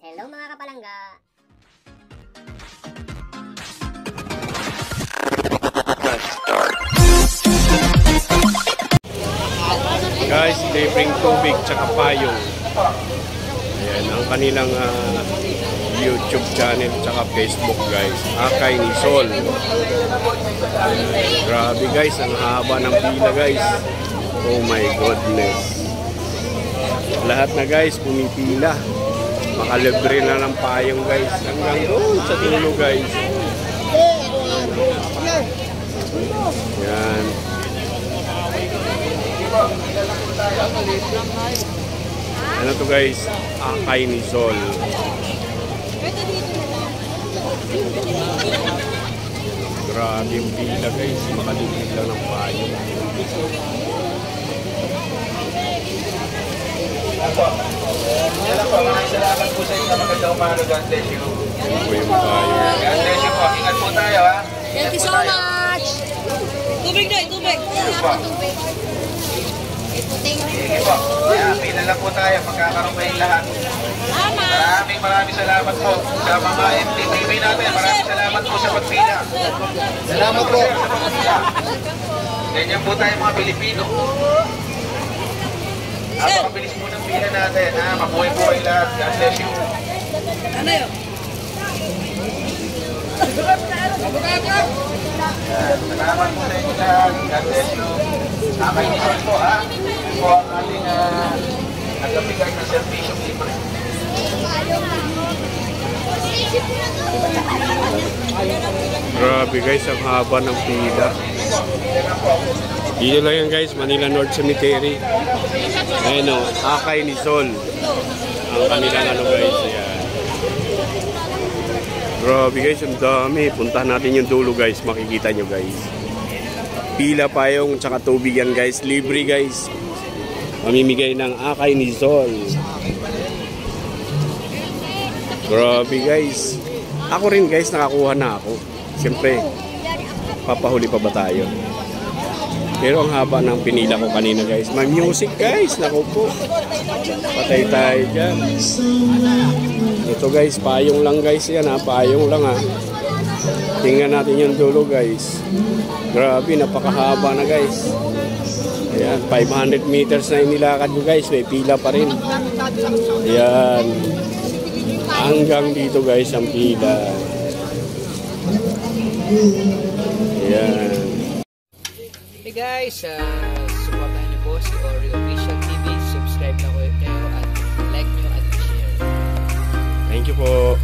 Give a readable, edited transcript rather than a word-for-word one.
Hello mga kapalangga! Guys, they bring tubig tsaka payong. Ayan, ang kanilang YouTube channel tsaka Facebook guys. Akay ni Sol. Grabe guys, ang haba ng pila guys. Oh my goodness. Lahat na guys, pumipila. Makalibre na ng payong guys. Hanggang doon sa dulo guys. Yan. Ano to guys? Akay ni Sol. Grabe yung pila guys. Makalibre lang ng payong. Salamat po sa inyo. Magandang umaga. God bless you. God bless you po. Ingat po tayo ha. Thank you so much. Tubig na, tubig. Sige po. Kaya pila lang po tayo. Magkakaroon kayong lahat. Maraming salamat po sa mga MTV natin. Maraming salamat po sa pagpila. Salamat po. Ganyan po tayo mga Pilipino. Mabilis po ng pila natin, ha? Mabuhay-buhay lahat. God bless you. Ano yun? Salamat po sa inyo lahat. God bless you. Akay ni Sol po, ha? Ito po ang ating nagbibigay ng servisyong libre. Grabe guys, ang haba ng pila. Dito lang yan guys, Manila North Cemetery. Ayun o, Akay ni Sol. Ang kanilang ano guys, ayan. Grabe guys, ang dami. Puntahan natin yung dulo guys, makikita nyo guys. Pila payong, tsaka tubig yan guys, libre guys. Mamimigay ng Akay ni Sol. Grabe guys. Ako rin guys, nakakuha na ako. Siyempre, papahuli pa ba tayo? Pero ang haba ng pinila ko kanina guys. May music guys, naku po. Patay tayo dyan. Ito guys, payong lang guys yan ha. Payong lang ha. Tingnan natin yung dulo guys. Grabe, napakahaba na guys. Ayan, 500 meters na inilakad ko guys. May pila pa rin. Ayan. Hanggang dito guys ang pila. Ayan. Hey guys, supportan niyo po si Ori Official TV. Subscribe na kayo at like nyo at share. Thank you po.